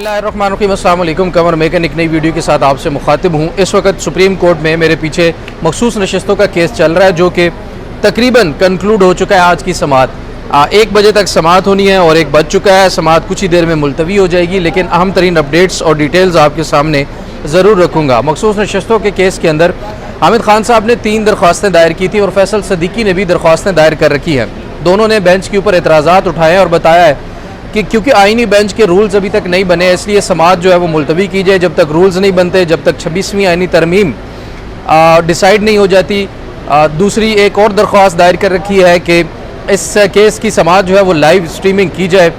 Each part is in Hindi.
बिस्मिल्लाहिर्रहमानिर्रहीम। अस्सलाम वालेकुम। कमर मेकन एक नई वीडियो के साथ आपसे मुखातिब हूँ। इस वक्त सुप्रीम कोर्ट में मेरे पीछे मखसूस नशस्तों का केस चल रहा है जो कि तकरीबन कंक्लूड हो चुका है। आज की समाअत 1 बजे तक समाअत होनी है और 1 बज चुका है। समाअत कुछ ही देर में मुलतवी हो जाएगी, लेकिन अहम तरीन अपडेट्स और डिटेल्स आपके सामने ज़रूर रखूँगा। मखसूस नशस्तों के केस के अंदर हामिद खान साहब ने 3 दरख्वास्तें दायर की थी और फैसल सदीकी ने भी दरख्वास्तें दायर कर रखी हैं। दोनों ने बेंच के ऊपर एतराज़ात उठाए और बताया है कि क्योंकि आइनी बेंच के रूल्स अभी तक नहीं बने, इसलिए समाअत जो है वो मुलतवी की जाए। जब तक रूल्स नहीं बनते, जब तक 26वीं आइनी तरमीम डिसाइड नहीं हो जाती। दूसरी एक और दरख्वास्त दायर कर रखी है कि इस केस की समाअत जो है वो लाइव स्ट्रीमिंग की जाए।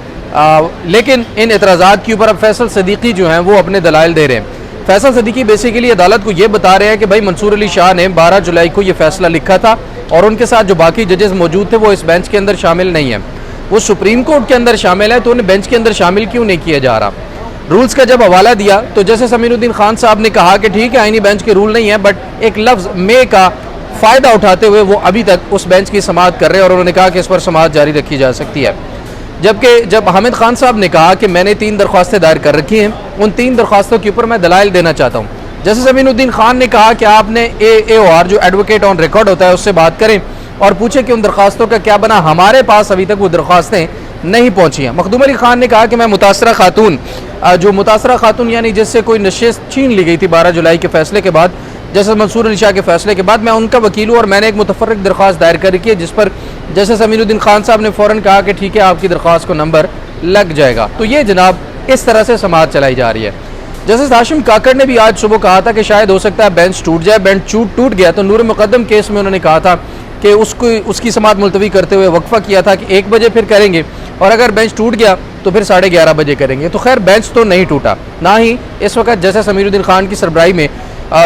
लेकिन इन एतराज़ात के ऊपर अब फैसल सदीकी जो हैं वो अपने दलाइल दे रहे हैं। फैसल सदीकी बेसिकली अदालत को ये बता रहे हैं कि भाई मंसूर अली शाह ने 12 जुलाई को ये फैसला लिखा था और उनके साथ जो बाकी जजेस मौजूद थे वो इस बेंच के अंदर शामिल नहीं है। वो सुप्रीम कोर्ट के अंदर शामिल है, तो उन्हें बेंच के अंदर शामिल क्यों नहीं किया जा रहा। रूल्स का जब हवाला दिया तो जस्टिस अमीनुद्दीन खान साहब ने कहा कि ठीक है आइनी बेंच के रूल नहीं है, बट एक लफ्ज़ मे का फ़ायदा उठाते हुए वो अभी तक उस बेंच की समाअत कर रहे हैं और उन्होंने कहा कि इस पर समाअत जारी रखी जा सकती है। जबकि जब हामिद खान साहब ने कहा कि मैंने 3 दरख्वास्तें दायर कर रखी हैं, उन 3 दरख्वास्तों के ऊपर मैं दलाइल देना चाहता हूँ। जस्टिस अमीनुद्दीन खान ने कहा कि आपने AOR जो एडवोकेट ऑन रिकॉर्ड होता है उससे बात करें और पूछे कि उन दरख्वास्तों का क्या बना। हमारे पास अभी तक वो दरख्वास्तें नहीं पहुंची हैं। मखदूम अली खान ने कहा कि मैं मुतासरा खातून जो मुतासरा खातून यानी जिससे कोई नशिस्त छीन ली गई थी 12 जुलाई के फैसले के बाद, जैसे मंसूर अली शाह के फैसले के बाद, मैं उनका वकील हूँ और मैंने एक मुतफर्रिक दरख्वास्त दायर कर रखी है जिस पर जस्टिस अमीनुद्दीन खान साहब ने फ़ौरन कहा कि ठीक है आपकी दरख्वास्त को नंबर लग जाएगा। तो ये जनाब इस तरह से समाअत चलाई जा रही है। जस्टिस हाशिम काकड़ ने भी आज सुबह कहा था कि शायद हो सकता है बेंच टूट जाए। बेंच टूट गया तो नूर मुकद्दम केस में उन्होंने कहा था कि उसकी समाअत मुलतवी करते हुए वक्फा किया था कि 1 बजे फिर करेंगे और अगर बेंच टूट गया तो फिर 11:30 बजे करेंगे। तो खैर बेंच तो नहीं टूटा, ना ही इस वक्त जस्टिस अमीरुद्दीन खान की सरबराही में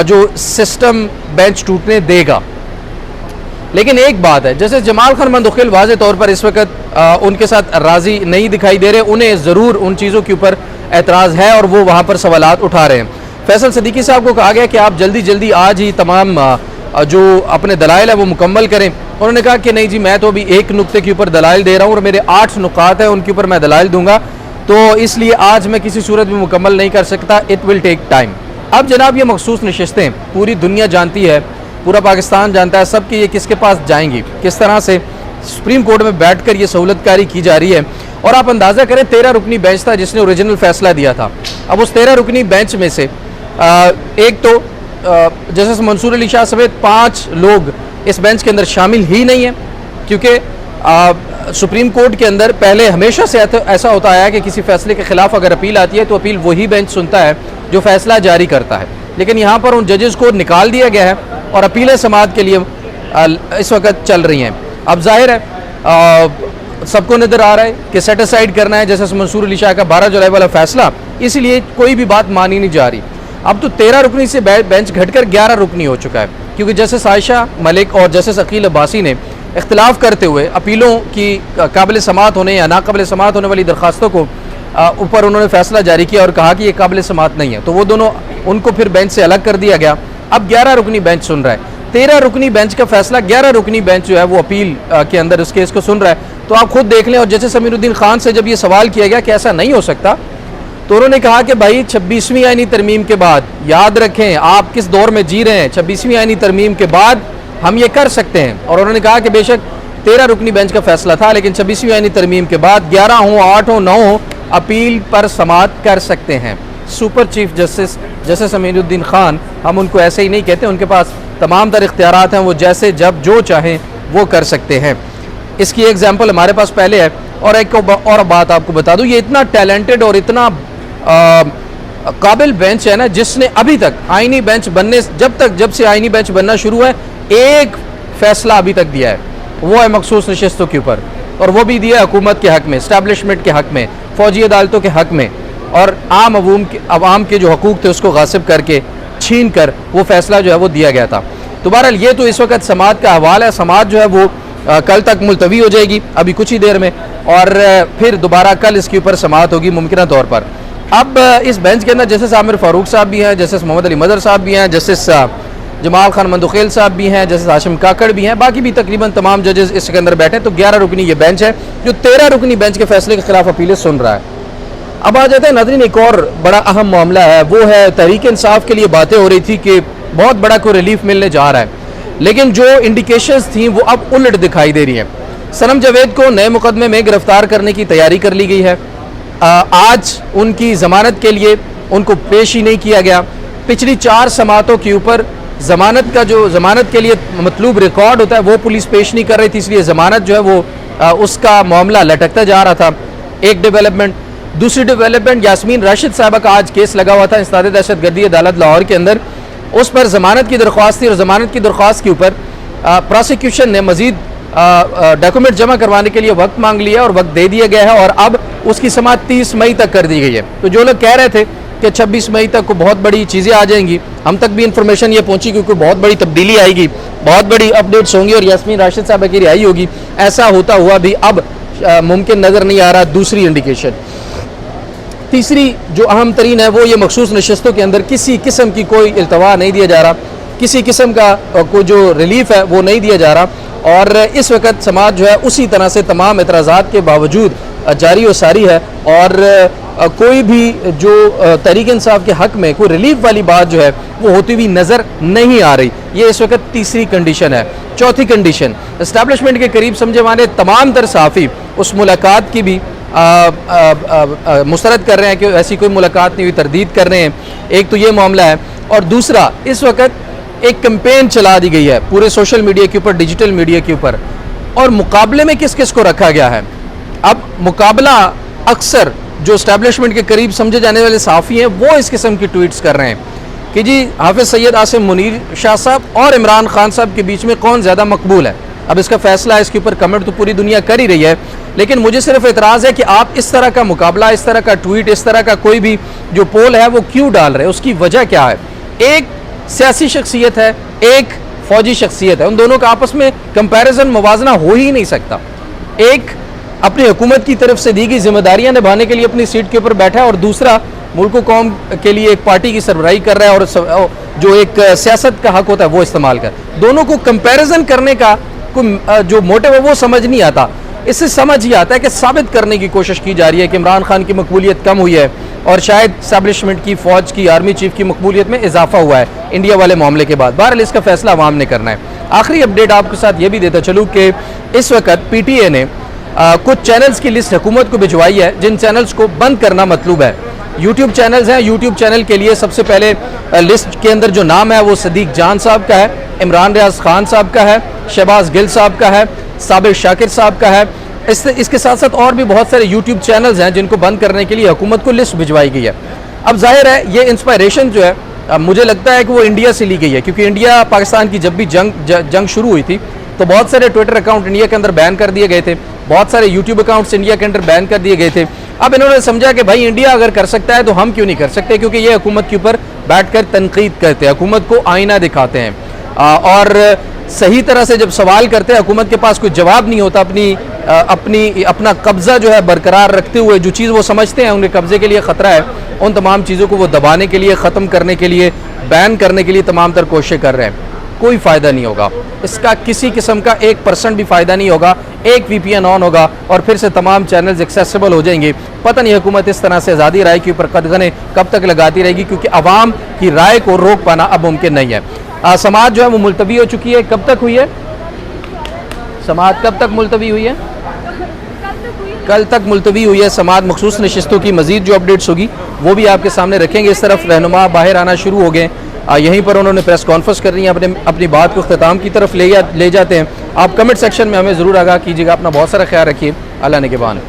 जो सिस्टम बेंच टूटने देगा। लेकिन एक बात है, जैसे जमाल खान मंदुखिल वाज़े तौर पर इस वक्त उनके साथ राज़ी नहीं दिखाई दे रहे। उन्हें ज़रूर उन चीज़ों के ऊपर एतराज़ है और वो वहाँ पर सवालात उठा रहे हैं। फैसल सदीकी साहब को कहा गया कि आप जल्दी जल्दी आज ही तमाम जो अपने दलाइल है वो मुकम्मल करें। उन्होंने कहा कि नहीं जी, मैं तो अभी एक नुक्ते के ऊपर दलाइल दे रहा हूँ और मेरे 8 नुकात हैं उनके ऊपर मैं दलाइल दूंगा, तो इसलिए आज मैं किसी सूरत में मुकम्मल नहीं कर सकता। It will take time. अब जनाब ये मखसूस नशिस्तें पूरी दुनिया जानती है, पूरा पाकिस्तान जानता है सब कि ये किसके पास जाएंगी, किस तरह से सुप्रीम कोर्ट में बैठ कर ये सहूलतकारी की जा रही है। और आप अंदाज़ा करें 13 रुकनी बेंच था जिसने ओरिजिनल फैसला दिया था। अब उस 13 रुकनी बेंच में से एक तो जस्टिस मंसूर अली शाह समेत 5 लोग इस बेंच के अंदर शामिल ही नहीं है, क्योंकि सुप्रीम कोर्ट के अंदर पहले हमेशा से ऐसा होता आया कि किसी फैसले के खिलाफ अगर अपील आती है तो अपील वही बेंच सुनता है जो फैसला जारी करता है। लेकिन यहाँ पर उन जजेस को निकाल दिया गया है और अपीलें समाअत के लिए इस वक्त चल रही हैं। अब जाहिर है सबको नज़र आ रहा है कि सेटिसाइड करना है जस्टिस मंसूर अली शाह का 12 जुलाई वाला फैसला, इसीलिए कोई भी बात मानी नहीं जा रही। अब तो 13 रुकनी से बेंच घटकर 11 रुकनी हो चुका है, क्योंकि जस्टिस आयशा मलिक और जस्टिस अकील अब्बासी ने इख्तिलाफ करते हुए अपीलों की काबिल समाअत होने या नाकाबिल समाअत होने वाली दरख्वास्तों को ऊपर उन्होंने फैसला जारी किया और कहा कि ये काबिल समाअत नहीं है, तो वो दोनों उनको फिर बेंच से अलग कर दिया गया। अब 11 रुकनी बेंच सुन रहा है। 13 रुकनी बेंच का फैसला 11 रुकनी बेंच जो है वो अपील के अंदर उस केस को सुन रहा है। तो आप खुद देख लें। और जस्टिस अमीरुद्दीन खान से जब ये सवाल किया गया कि ऐसा नहीं हो सकता, तो उन्होंने कहा कि भाई 26वीं आइनी तरमीम के बाद, याद रखें आप किस दौर में जी रहे हैं, 26वीं आइनी तरमीम के बाद हम ये कर सकते हैं। और उन्होंने कहा कि बेशक 13 रुकनी बेंच का फैसला था, लेकिन 26वीं आइनी तरमीम के बाद 11 हो, 8 हो, 9 हो, अपील पर समाअत कर सकते हैं। Super chief justice Amiruddin Khan, हम उनको ऐसे ही नहीं कहते, उनके पास तमाम तर इख्तियारात हैं, वो जैसे जब जो चाहें वो कर सकते हैं। इसकी एग्जाम्पल हमारे पास पहले है। और एक और बात आपको बता दूँ, ये इतना टैलेंटेड और इतना काबिल बेंच है ना, जिसने अभी तक आइनी बेंच बनने जब से आइनी बेंच बनना शुरू है एक फैसला अभी तक दिया है, वो है मखसूस नशिस्तों के ऊपर, और वो भी दिया है हुकूमत के हक़ में, इस्टेब्लिशमेंट के हक़ में, फ़ौजी अदालतों के हक़ में, और आवाम के जो हकूक़ थे उसको गासिब करके छीन कर वो फैसला जो है वो दिया गया था। तो बहरहाल ये तो इस वक्त समाअत का हवाल है। समाअत जो है वो कल तक मुलतवी हो जाएगी अभी कुछ ही देर में, और फिर दोबारा कल इसके ऊपर समाअत होगी मुमकिन तौर पर। अब इस बेंच के अंदर जस्टिस आमिर फ़ारूक साहब भी हैं, जस्टिस मोहम्मद अली मदर साहब भी हैं, जस्टिस जमाल खान मंदुखिल साहब भी हैं, जस्टिस हाशिम काकड़ भी हैं, बाकी भी तकरीबन तमाम जजेस इसके अंदर बैठे। तो 11 रुकनी ये बेंच है जो 13 रुकनी बेंच के फैसले के खिलाफ अपीलें सुन रहा है। अब आ जाता है नाज़रीन, एक और बड़ा अहम मामला है, वो है तहरीक इंसाफ के लिए बातें हो रही थी कि बहुत बड़ा कोई रिलीफ मिलने जा रहा है, लेकिन जो इंडिकेशंस थी वो अब उलट दिखाई दे रही हैं। सनम जावेद को नए मुकदमे में गिरफ्तार करने की तैयारी कर ली गई है। आज उनकी ज़मानत के लिए उनको पेश ही नहीं किया गया। पिछली 4 समातों के ऊपर ज़मानत का जो ज़मानत के लिए मतलूब रिकॉर्ड होता है वो पुलिस पेश नहीं कर रही थी, इसलिए ज़मानत जो है वो उसका मामला लटकता जा रहा था। एक डेवलपमेंट। दूसरी डेवलपमेंट, यास्मीन राशिद साहबा का आज केस लगा हुआ था इंसदाद दहशतगर्दी अदालत लाहौर के अंदर। उस पर ज़मानत की दरख्वास्त थी और ज़मानत की दरख्वास्त के ऊपर प्रोसिक्यूशन ने मज़ीद डॉक्यूमेंट जमा करवाने के लिए वक्त मांग लिया और वक्त दे दिया गया है और अब उसकी समाअत 30 मई तक कर दी गई है। तो जो लोग कह रहे थे कि 26 मई तक को बहुत बड़ी चीज़ें आ जाएंगी, हम तक भी इंफॉर्मेशन ये पहुंची क्योंकि बहुत बड़ी तब्दीली आएगी, बहुत बड़ी अपडेट्स होंगी और यास्मीन राशिद साहबा की रिहाई होगी। ऐसा होता हुआ भी अब मुमकिन नज़र नहीं आ रहा। दूसरी इंडिकेशन। तीसरी जो अहम तरीन है वो ये मखसूस नशस्तों के अंदर किसी किस्म की कोई इल्तवा नहीं दिया जा रहा, किसी किस्म का कोई जो रिलीफ है वो नहीं दिया जा रहा और इस वक्त समाज जो है उसी तरह से तमाम एतराज़ात के बावजूद जारी व सारी है और कोई भी जो तहरीक इंसाफ के हक़ में कोई रिलीफ वाली बात जो है वो होती हुई नज़र नहीं आ रही। ये इस वक्त तीसरी कंडीशन है। चौथी कंडीशन, इस्टेब्लिशमेंट के करीब समझे माने तमाम तर सहाफ़ी उस मुलाकात की भी मुस्तरद कर रहे हैं कि ऐसी कोई मुलाकात नहीं हुई, तरदीद कर रहे हैं। एक तो ये मामला है और दूसरा इस वक्त एक कैंपेन चला दी गई है पूरे सोशल मीडिया के ऊपर, डिजिटल मीडिया के ऊपर, और मुकाबले में किस किस को रखा गया है। अब मुकाबला अक्सर जो इस्टेब्लिशमेंट के करीब समझे जाने वाले सहाफ़ी हैं वो इस किस्म की ट्वीट्स कर रहे हैं कि जी हाफिज़ सैयद आसिम मुनीर शाह साहब और इमरान खान साहब के बीच में कौन ज़्यादा मकबूल है। अब इसका फैसला, इसके ऊपर कमेंट तो पूरी दुनिया कर ही रही है, लेकिन मुझे सिर्फ एतराज़ है कि आप इस तरह का मुकाबला, इस तरह का ट्वीट, इस तरह का कोई भी जो पोल है वो क्यों डाल रहे हैं, उसकी वजह क्या है। एक सियासी शख्सियत है, एक फ़ौजी शख्सियत है, उन दोनों का आपस में कंपैरिजन, मुवाजना हो ही नहीं सकता। एक अपनी हुकूमत की तरफ से दी गई जिम्मेदारियां निभाने के लिए अपनी सीट के ऊपर बैठा है और दूसरा मुल्क कौम के लिए एक पार्टी की सरबराही कर रहा है और जो एक सियासत का हक होता है वो इस्तेमाल कर। दोनों को कंपैरिजन करने का कोई जो मोटिव है वो समझ नहीं आता। इससे समझ ही आता है कि साबित करने की कोशिश की जा रही है कि इमरान खान की मकबूलियत कम हुई है और शायद इस्टेब्लिशमेंट की, फ़ौज की, आर्मी चीफ की मकबूलियत में इजाफा हुआ है इंडिया वाले मामले के बाद। बहरहाल इसका फैसला अवाम ने करना है। आखिरी अपडेट आपके साथ ये भी देता चलूँ कि इस वक्त PTA ने कुछ चैनल्स की लिस्ट हुकूमत को भिजवाई है जिन चैनल्स को बंद करना मतलूब है। यूट्यूब चैनल्स हैं, यूट्यूब चैनल के लिए सबसे पहले लिस्ट के अंदर जो नाम है वो सदीक जान साहब का है, इमरान रियाज खान साहब का है, शहबाज गिल साहब का है, साबिर शाकिर साहब का है। इसके साथ साथ और भी बहुत सारे यूट्यूब चैनल्स हैं जिनको बंद करने के लिए हुकूमत को लिस्ट भिजवाई गई है। अब जाहिर है ये इंस्पायरेशन जो है मुझे लगता है कि वो इंडिया से ली गई है, क्योंकि इंडिया पाकिस्तान की जब भी जंग शुरू हुई थी तो बहुत सारे ट्विटर अकाउंट इंडिया के अंदर बैन कर दिए गए थे, बहुत सारे यूट्यूब अकाउंट्स इंडिया के अंदर बैन कर दिए गए थे। अब इन्होंने समझा कि भाई इंडिया अगर कर सकता है तो हम क्यों नहीं कर सकते, क्योंकि ये हुकूमत के ऊपर बैठकर तनकीद करते हैं, हुकूमत को आईना दिखाते हैं और सही तरह से जब सवाल करते हैं हुकूमत के पास कोई जवाब नहीं होता। अपना कब्जा जो है बरकरार रखते हुए जो चीज़ वो समझते हैं उनके कब्जे के लिए ख़तरा है, उन तमाम चीज़ों को वो दबाने के लिए, ख़त्म करने के लिए, बैन करने के लिए तमाम तर कोशिशें कर रहे हैं। कोई फ़ायदा नहीं होगा इसका, किसी किस्म का 1% भी फ़ायदा नहीं होगा। एक VPN ऑन होगा और फिर से तमाम चैनल्स एक्सेसिबल हो जाएंगे। पता नहीं हुकूमत इस तरह से आज़ादी राय के ऊपर कदगने कब तक लगाती रहेगी, क्योंकि अवाम की राय को रोक पाना अब मुमकिन नहीं है। समाअत जो है वो मुलतवी हो चुकी है। कब तक हुई है समाअत? कब तक मुलतवी हुई है? कल तक मुलतवी हुई है समाअत। मखसूस नशिस्तों की मज़ीद जो अपडेट्स होगी वो भी आपके सामने रखेंगे। इस तरफ रहनुमा बाहर आना शुरू हो गए, यहीं पर उन्होंने प्रेस कॉन्फ्रेंस कर रही है, अपनी बात को अख्ताम की तरफ ले जाते हैं। आप कमेंट सेक्शन में हमें ज़रूर आगाह कीजिएगा। अपना बहुत सारा ख्याल रखिए। अल्लाह ने के बान।